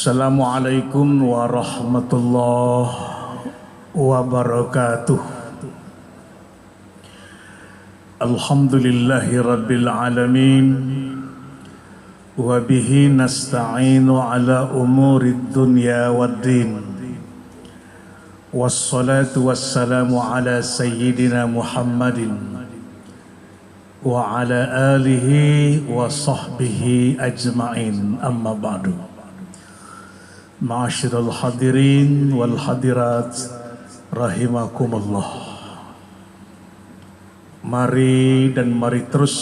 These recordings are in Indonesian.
Assalamualaikum warahmatullahi wabarakatuh. Alhamdulillahi rabbil alamin. Wa bihi nasta'inu ala umurid dunya waddin. Wassalatu wassalamu ala sayyidina Muhammadin wa ala alihi wa sahbihi ajma'in, amma ba'du. Ma'asyiral hadirin wal hadirat rahimakumullah. Mari terus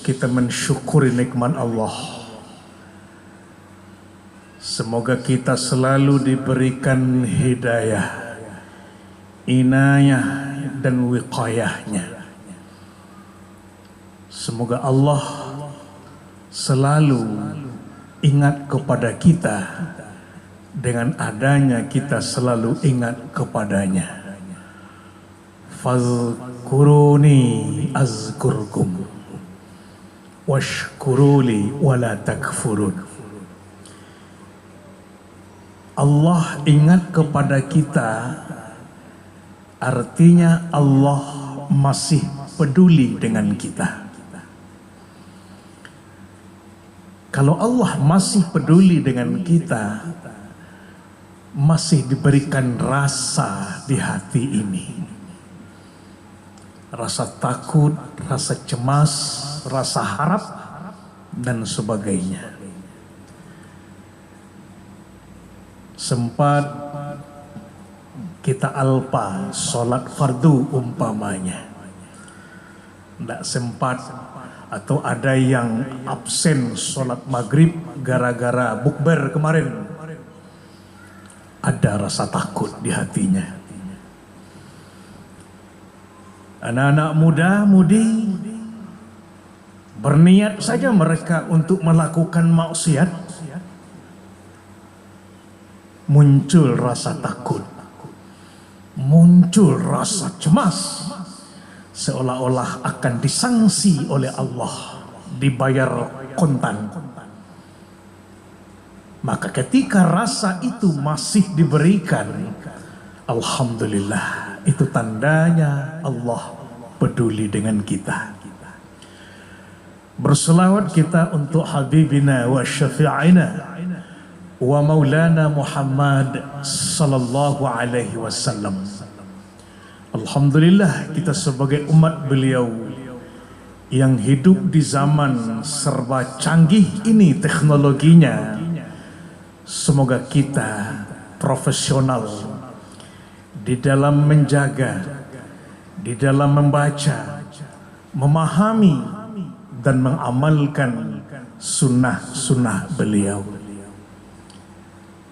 kita mensyukuri nikmat Allah. Semoga kita selalu diberikan hidayah, inayah dan wiqayahnya. Semoga Allah selalu ingat kepada kita. Dengan adanya kita selalu ingat kepadanya. Fazkuruni azkurkum washkuruli wala takfurun. Allah ingat kepada kita, artinya Allah masih peduli dengan kita. Kalau Allah masih peduli dengan kita, masih diberikan rasa di hati ini. Rasa takut, rasa cemas, rasa harap, dan sebagainya. Sempat kita alpa sholat fardu umpamanya. Tidak sempat, atau ada yang absen sholat maghrib gara-gara bukber kemarin. Ada rasa takut di hatinya. Anak-anak muda-mudi berniat saja mereka untuk melakukan maksiat, muncul rasa takut, muncul rasa cemas, seolah-olah akan disangsi oleh Allah, dibayar kontan. Maka ketika rasa itu masih diberikan, alhamdulillah, itu tandanya Allah peduli dengan kita. Berselawat kita untuk habibina wa syafi'ina wa maulana Muhammad sallallahu alaihi wasallam. Alhamdulillah, kita sebagai umat beliau yang hidup di zaman serba canggih ini teknologinya, semoga kita profesional di dalam menjaga, di dalam membaca, memahami dan mengamalkan sunnah-sunnah beliau.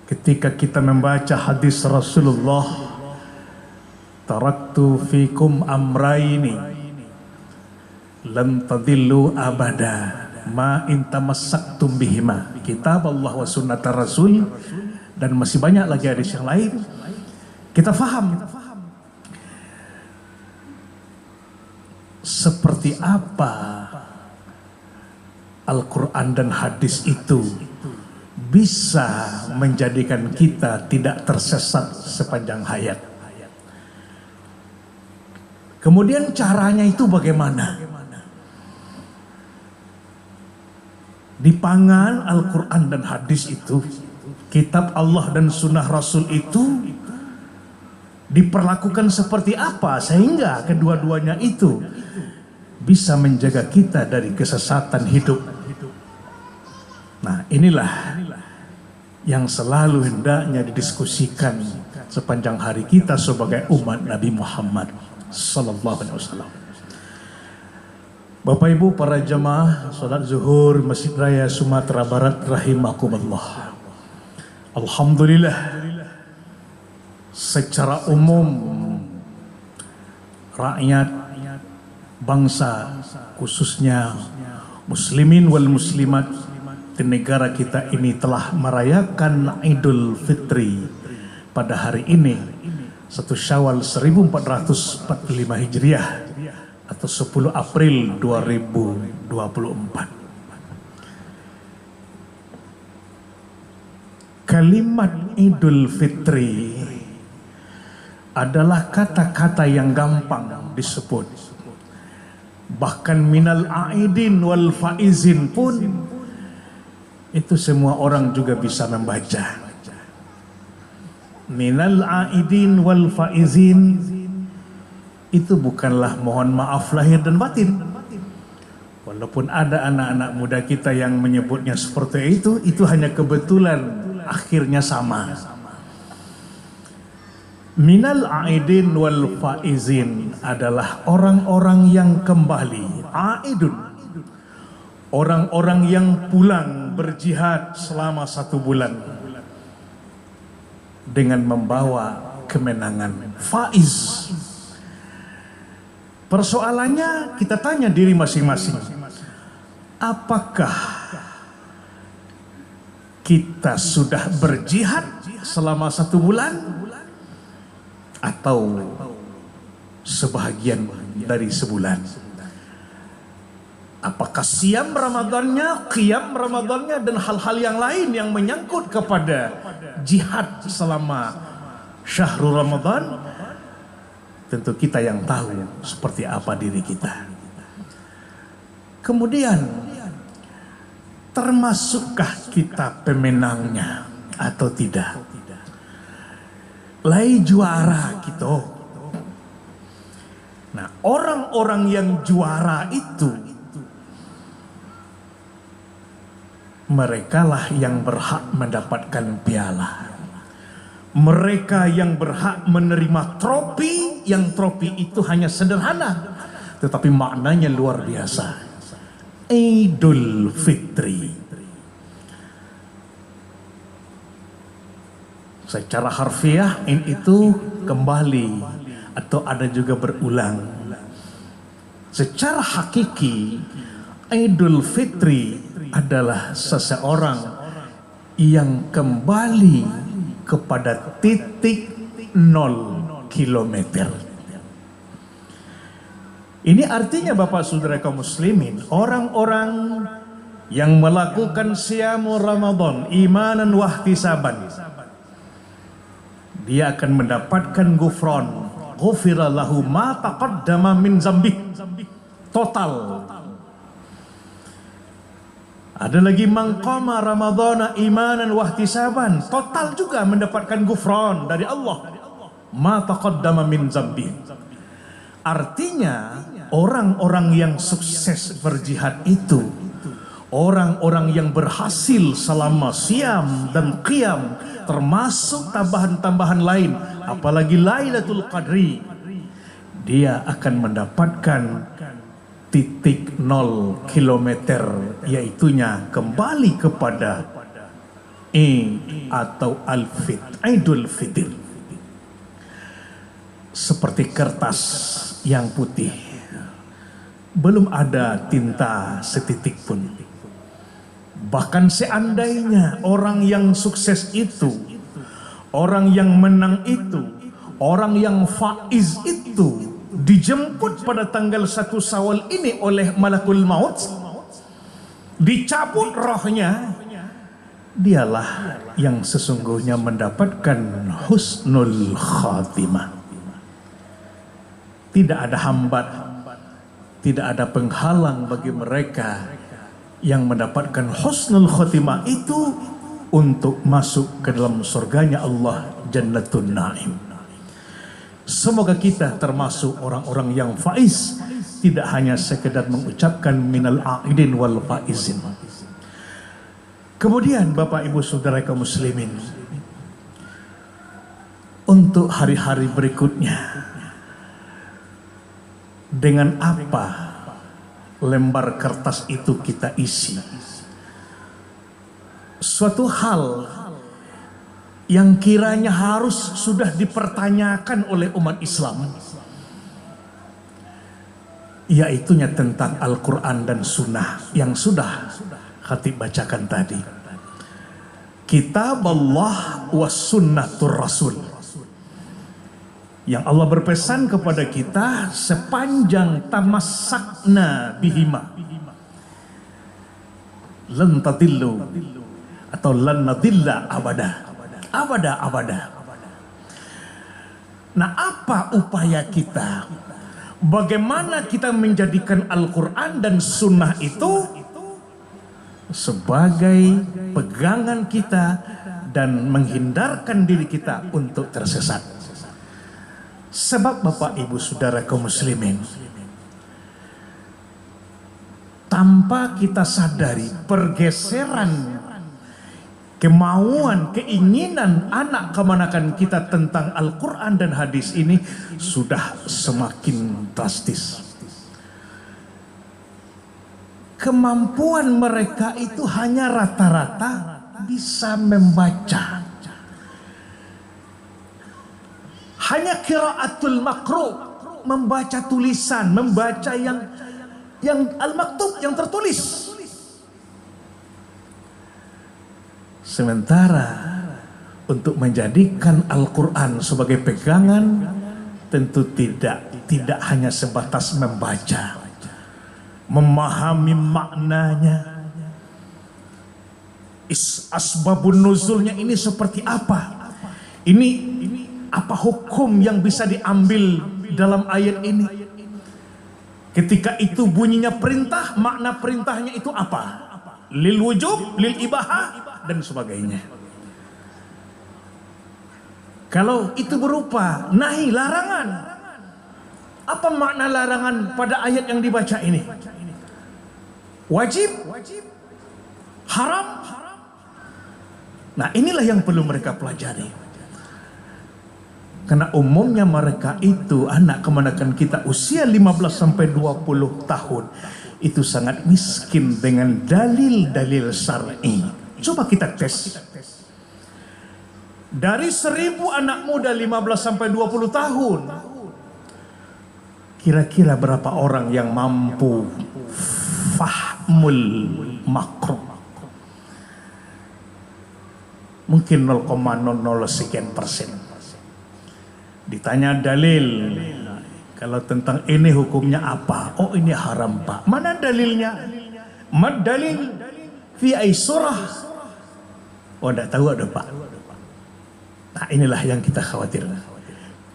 Ketika kita membaca hadis Rasulullah, taraktu fikum amraini lan tadillu abada ma in tamassaktum bihima, kitab Allah wa sunnat Rasul, dan masih banyak lagi hadis yang lain. Kita faham seperti apa Al-Quran dan hadis itu bisa menjadikan kita tidak tersesat sepanjang hayat. Kemudian caranya itu bagaimana? Dipangan Al-Quran dan hadis itu, kitab Allah dan sunnah Rasul itu diperlakukan seperti apa sehingga kedua-duanya itu bisa menjaga kita dari kesesatan hidup. Nah, inilah yang selalu hendaknya didiskusikan sepanjang hari kita sebagai umat Nabi Muhammad sallallahu alaihi wasallam. Bapak Ibu para jamaah salat zuhur Masjid Raya Sumatera Barat rahimakumullah. Alhamdulillah, secara umum rakyat bangsa, khususnya muslimin wal muslimat di negara kita ini telah merayakan Idul Fitri pada hari ini, 1 Syawal 1445 Hijriah atau 10 April 2024. kalimat Idul Fitri adalah kata-kata yang gampang disebut. Bahkan minal aidin wal faizin pun itu semua orang juga bisa membaca. Minal aidin wal faizin itu bukanlah mohon maaf lahir dan batin. Walaupun ada anak-anak muda kita yang menyebutnya seperti itu hanya kebetulan akhirnya sama. Minal aidin wal faizin adalah orang-orang yang kembali. Aidun, orang-orang yang pulang berjihad selama 1 bulan dengan membawa kemenangan. Faiz, persoalannya kita tanya diri masing-masing, apakah kita sudah berjihad selama 1 bulan atau sebahagian dari sebulan? Apakah siam Ramadannya, qiyam Ramadannya, dan hal-hal yang lain yang menyangkut kepada jihad selama syahrul Ramadan? Tentu kita yang tahu seperti apa diri kita. Kemudian, termasukkah kita pemenangnya atau tidak? Lai juara gitu. Nah, orang-orang yang juara itu, merekalah yang berhak mendapatkan piala. Mereka yang berhak menerima trofi, yang trofi itu hanya sederhana, tetapi maknanya luar biasa. Idul Fitri. Secara harfiah itu kembali atau ada juga berulang. Secara hakiki Idul Fitri adalah seseorang yang kembali kepada titik 0 kilometer. Ini artinya Bapak Saudara kaum muslimin, orang-orang yang melakukan siamu Ramadan imanan wahtisaban, dia akan mendapatkan gufron, ghufira lahu ma taqaddama min zambih, total. Ada lagi mangqama ramadhana imanan wahtisaban, total juga mendapatkan gufron dari Allah, ma taqaddama min zambih. Artinya orang-orang yang sukses berjihad itu, orang-orang yang berhasil selama siam dan qiyam, termasuk tambahan-tambahan lain, apalagi Lailatul Qadri, dia akan mendapatkan titik 0 kilometer, yaitunya kembali kepada atau Idul Fitr. Seperti kertas yang putih, belum ada tinta setitik pun. Bahkan seandainya orang yang sukses itu, orang yang menang itu, orang yang faiz itu dijemput pada tanggal 1 Syawal ini oleh malakul maut, dicabut rohnya, dialah yang sesungguhnya mendapatkan husnul khatimah. Tidak ada hambat, tidak ada penghalang bagi mereka yang mendapatkan husnul khatimah itu untuk masuk ke dalam surganya Allah, Jannatun Naim. Semoga kita termasuk orang-orang yang faiz, tidak hanya sekedar mengucapkan minal aidin wal faizin. Kemudian Bapak Ibu Saudara kaum muslimin, untuk hari-hari berikutnya, dengan apa lembar kertas itu kita isi? Suatu hal yang kiranya harus sudah dipertanyakan oleh umat Islam, yaitunya tentang Al-Quran dan Sunnah yang sudah khatib bacakan tadi. Kitab Allah was sunnatur Rasul, yang Allah berpesan kepada kita sepanjang tamassakna bihima lan tadillu atau lan nadilla abada. abada. Nah, apa upaya kita? Bagaimana kita menjadikan Al-Quran dan Sunnah itu sebagai pegangan kita dan menghindarkan diri kita untuk tersesat. Sebab Bapak Ibu Saudara kaum muslimin, tanpa kita sadari pergeseran kemauan, keinginan anak kemanakan kita tentang Al-Quran dan hadis ini sudah semakin drastis. Kemampuan mereka itu hanya rata-rata bisa membaca. Hanya qiraatul makruh, membaca tulisan, membaca yang al-maktub, yang tertulis. Sementara untuk menjadikan Al-Quran sebagai pegangan tentu tidak hanya sebatas membaca, memahami maknanya, asbabun nuzulnya ini seperti apa, ini apa hukum yang bisa diambil dalam ayat ini, ketika itu bunyinya perintah, makna perintahnya itu apa, lil wujub, lil ibahah, dan sebagainya. Kalau itu berupa nahi, larangan, apa makna larangan pada ayat yang dibaca ini? Wajib, haram. Nah, inilah yang perlu mereka pelajari. Karena umumnya mereka itu anak kemanakan kita usia 15 sampai 20 tahun itu sangat miskin dengan dalil-dalil syar'i. Coba kita tes. Dari 1000 anak muda 15 sampai 20 tahun, kira-kira berapa orang yang mampu fahmul makruh? Mungkin 0,00 sekian persen. Ditanya dalil, kalau tentang ini hukumnya apa? Oh, ini haram, Pak. Mana dalilnya? Mad dalil fi ay surah? Oh, tidak tahu ada, Pak. Nah, inilah yang kita khawatir.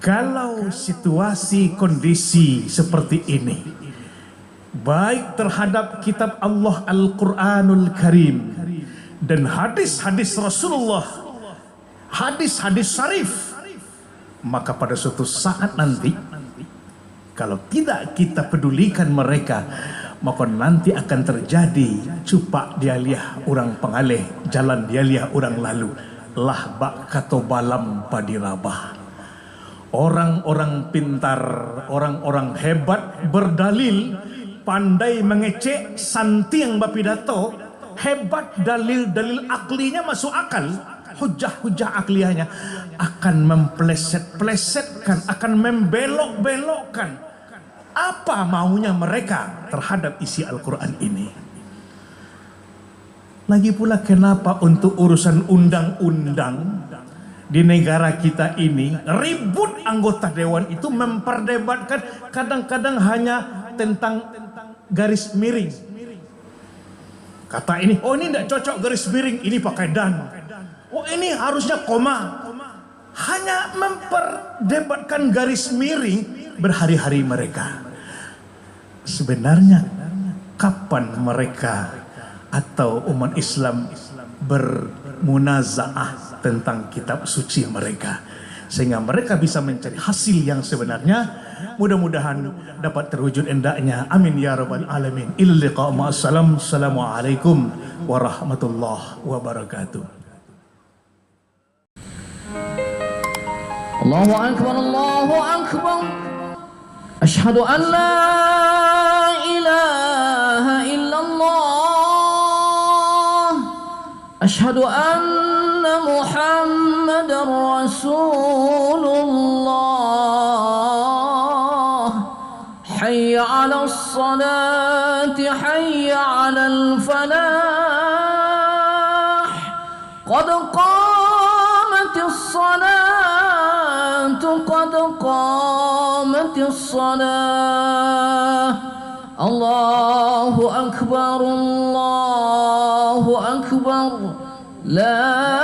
Kalau situasi kondisi seperti ini, baik terhadap kitab Allah Al-Quranul Karim dan hadis-hadis Rasulullah, hadis-hadis syarif, maka pada suatu saat nanti, kalau tidak kita pedulikan mereka, maka nanti akan terjadi cupak dialiah orang pengalih, jalan dialiah orang lalu, lahbak kato balam padirabah. Orang-orang pintar, orang-orang hebat berdalil, pandai mengecek, santiang bapidato, hebat dalil-dalil aklinya masuk akal, hujah-hujah akliyahnya akan mempleset-plesetkan, akan membelok-belokkan apa maunya mereka terhadap isi Al-Quran ini. Lagi pula, kenapa untuk urusan undang-undang di negara kita ini ribut anggota dewan itu memperdebatkan kadang-kadang hanya tentang garis miring. Kata ini, oh ini tidak cocok garis miring, ini pakai dan. Oh ini harusnya koma. Hanya memperdebatkan garis miring berhari-hari mereka. Sebenarnya kapan mereka atau umat Islam bermunazaah tentang kitab suci mereka, sehingga mereka bisa mencari hasil yang sebenarnya? Mudah-mudahan dapat terwujud hendaknya. Amin ya rabbal alamin. Ila liqa ma'assalam. Assalamualaikum warahmatullahi wabarakatuh. Allahu akbar, Allahu akbar. Asyhadu an la ilaha illallah. Asyhadu anna Muhammadar Rasulullah. Hayya 'alas salati, hayya 'alal falah. Qad qamatis salatu, qad qamatis salah. Allahu akbar, Allahu akbar. La